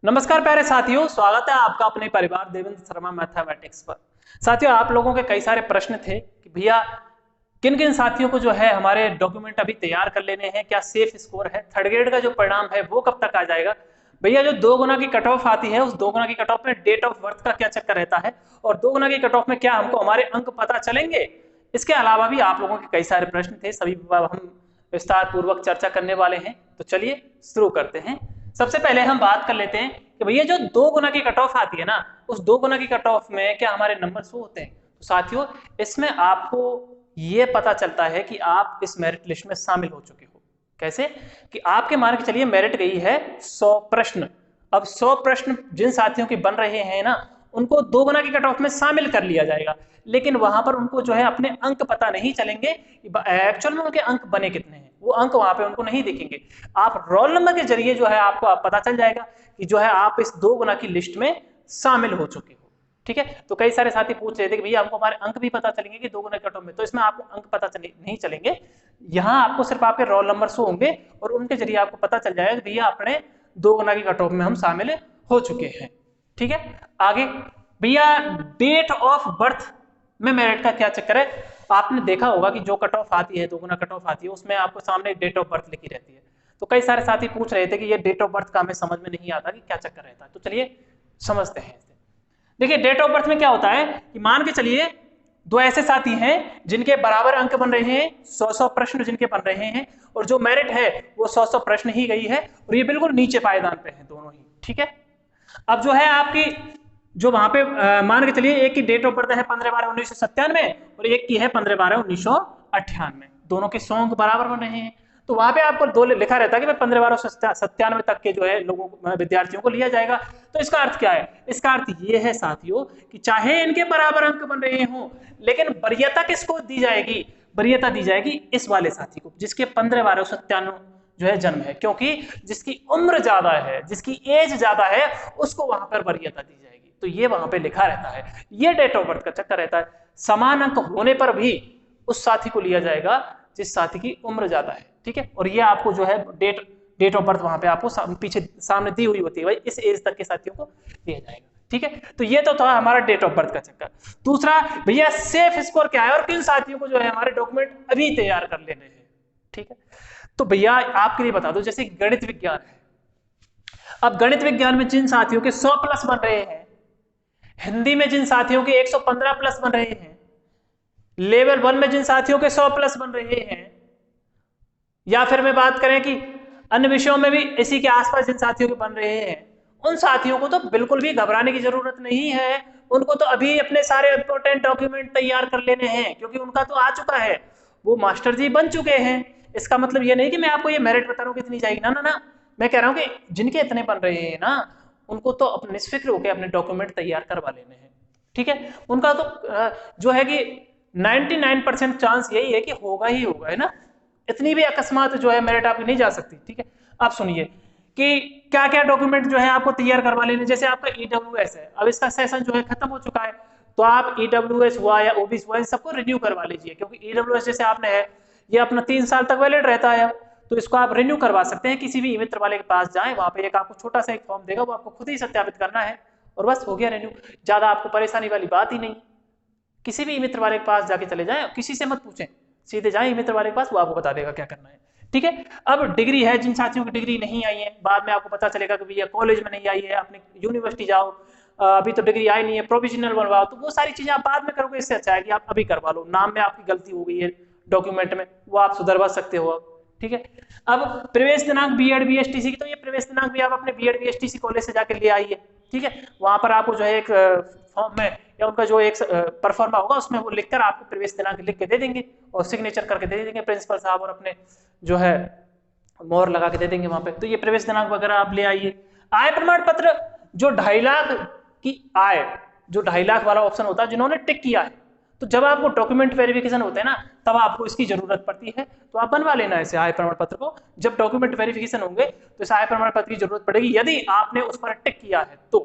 नमस्कार प्यारे साथियों, स्वागत है आपका अपने परिवार देवेंद्र शर्मा मैथमेटिक्स पर। साथियों, आप लोगों के कई सारे प्रश्न थे कि भैया किन किन साथियों को जो है हमारे डॉक्यूमेंट अभी तैयार कर लेने हैं, क्या सेफ स्कोर है, थर्ड ग्रेड का जो परिणाम है वो कब तक आ जाएगा। भैया जो 2 गुना की कट ऑफ आती है उस 2 गुना की कट ऑफ में डेट ऑफ बर्थ का क्या चक्कर रहता है, और 2 गुना की कट ऑफ में क्या हमको हमारे अंक पता चलेंगे। इसके अलावा भी आप लोगों के कई सारे प्रश्न थे, सभी पर हम विस्तार पूर्वक चर्चा करने वाले हैं। तो चलिए शुरू करते हैं। सबसे पहले हम बात कर लेते हैं कि भैया जो 2 गुना की कट ऑफ आती है ना, उस 2 गुना की कट ऑफ में क्या हमारे नंबर शो होते हैं। तो साथियों, इसमें आपको ये पता चलता है कि आप इस मेरिट लिस्ट में शामिल हो चुके हो। कैसे कि आपके मान के चलिए मेरिट गई है 100 प्रश्न। अब 100 प्रश्न जिन साथियों के बन रहे हैं ना, उनको 2 गुना की कट ऑफ में शामिल कर लिया जाएगा, लेकिन वहां पर उनको जो है अपने अंक पता नहीं चलेंगे। एक्चुअल में उनके अंक बने कितने हैं वो अंक वहां पे उनको नहीं दिखेंगे। आप रोल नंबर के जरिए जो है आपको पता चल जाएगा कि जो है आप इस 2 गुना की लिस्ट में शामिल हो चुके हो। ठीक है, तो कई सारे साथी पूछ रहे थे कि भैया हमको हमारे अंक भी पता चलेंगे कि 2 गुना कट ऑफ में, तो इसमें आपको अंक पता नहीं चलेंगे। यहाँ आपको सिर्फ आपके रोल नंबर शो होंगे और उनके जरिए आपको पता चल जाएगा कि भैया अपने 2 गुना की कट ऑफ में हम शामिल हो चुके हैं। ठीक है, आगे भैया डेट ऑफ बर्थ में मेरिट का क्या चक्कर है। आपने देखा होगा कि जो कट ऑफ आती है 2 गुना कट ऑफ आती है उसमें आपको सामने डेट ऑफ बर्थ लिखी रहती है। तो कई सारे साथी पूछ रहे थे कि ये डेट ऑफ बर्थ का हमें समझ में नहीं आता कि क्या चक्कर रहता है। तो चलिए समझते हैं। देखिए डेट ऑफ बर्थ में क्या होता है कि मान के चलिए दो ऐसे साथी हैं जिनके बराबर अंक बन रहे हैं, 100 प्रश्न जिनके बन रहे हैं, और जो मेरिट है वो 100 प्रश्न ही गई है, और ये बिल्कुल नीचे पायदान पे है दोनों ही। ठीक है, अब जो है आपकी जो वहां पे मान के चलिए एक की डेट ऑफ बर्थ है 15/12/1997 और एक की है 15/12/1998, दोनों के 100 अंक बराबर बन रहे हैं। तो वहां पे आपको दो लिखा रहता है कि 15/12/97 तक के जो है लोगों विद्यार्थियों को लिया जाएगा। तो इसका अर्थ क्या है, इसका अर्थ ये है साथियों कि चाहे इनके बराबर अंक बन रहे हों, लेकिन वरीयता किसको दी जाएगी, वरीयता दी जाएगी इस वाले साथी को जिसके 15/12/97 जो है जन्म है, क्योंकि जिसकी उम्र ज्यादा है, जिसकी एज ज्यादा है, उसको वहां पर वरीयता दी जाएगी। तो ये वहां पे लिखा रहता है, ये डेट ऑफ बर्थ का चक्कर रहता है। समान अंक होने पर भी उस साथी को लिया जाएगा जिस साथी की उम्र ज्यादा है। ठीक है, और ये आपको जो है डेट ऑफ बर्थ वहां पे आपको पीछे सामने दी हुई होती है, भाई इस एज तक के साथियों को दिया जाएगा। ठीक है, तो ये तो था हमारा डेट ऑफ बर्थ का चक्कर। दूसरा भैया सेफ स्कोर क्या है और किन साथियों को जो है हमारे डॉक्यूमेंट अभी तैयार कर लेने हैं। ठीक है, तो भैया आपके लिए बता दो, जैसे गणित विज्ञान है, अब गणित विज्ञान में जिन साथियों के 100 प्लस बन रहे हैं, हिंदी में जिन साथियों के 115 प्लस बन रहे हैं, लेवल 1 में जिन साथियों के 100 प्लस बन रहे हैं, या फिर मैं बात करें कि अन्य विषयों में भी इसी के आसपास जिन साथियों के बन रहे हैं, उन साथियों को तो बिल्कुल भी घबराने की जरूरत नहीं है। उनको तो अभी अपने सारे इंपॉर्टेंट डॉक्यूमेंट तैयार कर लेने हैं, क्योंकि उनका तो आ चुका है, वो मास्टर जी बन चुके हैं। इसका मतलब ये नहीं कि मैं आपको ये मेरिट बता रहा हूँ कितनी जाएगी, ना ना ना, मैं कह रहा हूँ कि जिनके इतने बन रहे हैं ना, उनको तो अपने निष्फिक्र होकर अपने डॉक्यूमेंट तैयार करवा लेने हैं। ठीक है, उनका तो जो है कि 99% चांस यही है कि होगा ही होगा, है ना, इतनी भी अकस्मात जो है मेरिट आपकी नहीं जा सकती। ठीक है, आप सुनिए कि क्या क्या डॉक्यूमेंट जो है आपको तैयार करवा लेने। जैसे आपका ईडब्ल्यूएस है, अब इसका सेशन जो है खत्म हो चुका है, तो आप ईडब्ल्यूएस हुआ या ओबीसी हुआ इन सबको रिन्यू करवा लीजिए, क्योंकि ईडब्ल्यूएस जैसे आपने है ये अपना 3 साल तक वैलिड रहता है, तो इसको आप रिन्यू करवा सकते हैं। किसी भी मित्र वाले के पास जाएं, वहां पे एक आपको छोटा सा एक फॉर्म देगा, वो आपको खुद ही सत्यापित करना है और बस हो गया रिन्यू। ज्यादा आपको परेशानी वाली बात ही नहीं। किसी भी मित्र वाले के पास जाके चले जाएं, किसी से मत पूछें, सीधे जाएं मित्र वाले के पास, वो आपको बता देगा क्या करना है। ठीक है, अब डिग्री है, जिन साथियों की डिग्री नहीं आई है, बाद में आपको पता चलेगा कि भैया कॉलेज में नहीं आई है, अपनी यूनिवर्सिटी जाओ, अभी तो डिग्री आई नहीं है, प्रोविजनल बनवाओ, तो वो सारी चीजें आप बाद में करोगे, इससे अच्छा है कि आप अभी करवा लो। नाम में आपकी गलती हो गई है डॉक्यूमेंट में, वो आप सुधरवा सकते हो। ठीक है, अब प्रवेश दिनांक बीएड बीएसटीसी की, तो ये प्रवेश दिनांक भी आप अपने बीएड बीएसटीसी कॉलेज से जाकर ले आइए। ठीक है, वहां पर आपको जो है एक फॉर्म में या उनका जो एक परफॉर्मा होगा उसमें वो लिखकर आपको प्रवेश दिनांक लिख के दे देंगे और सिग्नेचर करके दे देंगे प्रिंसिपल साहब, और अपने जो है मोहर लगा के दे देंगे वहां पे। तो ये प्रवेश दिनांक वगैरह आप ले आइए। आय प्रमाण पत्र, जो 2.5 लाख की आय, जो 2.5 लाख वाला ऑप्शन होता है जिन्होंने टिक किया है, तो जब आपको डॉक्यूमेंट वेरिफिकेशन होते हैं ना, तब आपको इसकी जरूरत पड़ती है, तो आप बनवा लेना ऐसे आय प्रमाण पत्र को। जब डॉक्यूमेंट वेरिफिकेशन होंगे तो इस आय प्रमाण पत्र की जरूरत पड़ेगी यदि आपने उस पर टिक किया है तो।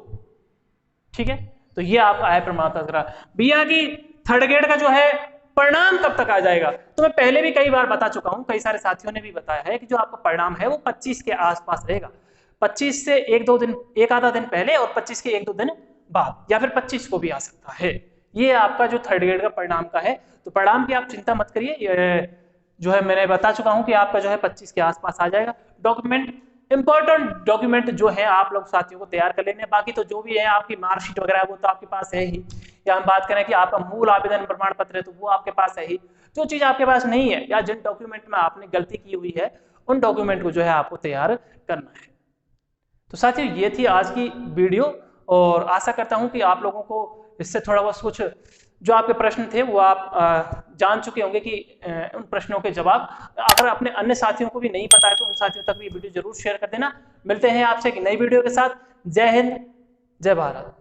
ठीक है, तो ये आपका आय प्रमाण पत्र। भैया की थर्ड ग्रेड का जो है परिणाम कब तक आ जाएगा, तो मैं पहले भी कई बार बता चुका हूं, कई सारे साथियों ने भी बताया है कि जो आपका परिणाम है वो 25 के आसपास रहेगा। 25 से एक आधा दिन पहले और 25 के 1-2 दिन बाद, या फिर 25 को भी आ सकता है। ये आपका जो थर्ड ग्रेड का परिणाम का है। तो परिणाम की आप चिंता मत करिए, जो है मैंने बता चुका हूं कि आपका जो है 25 के आसपास आ जाएगा। डॉक्यूमेंट, इंपॉर्टेंट डॉक्यूमेंट जो है आप लोग साथियों को तैयार कर लेने, बाकी तो जो भी है आपकी मार्कशीट वगैरह वो तो आपके पास है ही, या हम बात करें कि आपका मूल आवेदन प्रमाण पत्र है तो वो आपके पास है ही। जो चीज आपके पास नहीं है या जिन डॉक्यूमेंट में आपने गलती की हुई है उन डॉक्यूमेंट को जो है आपको तैयार करना है। तो साथियों ये थी आज की वीडियो, और आशा करता हूं कि आप लोगों को इससे थोड़ा बहुत कुछ जो आपके प्रश्न थे वो आप जान चुके होंगे कि उन प्रश्नों के जवाब। अगर अपने अन्य साथियों को भी नहीं पता है तो उन साथियों तक भी वीडियो जरूर शेयर कर देना। मिलते हैं आपसे एक नई वीडियो के साथ। जय हिंद, जय भारत।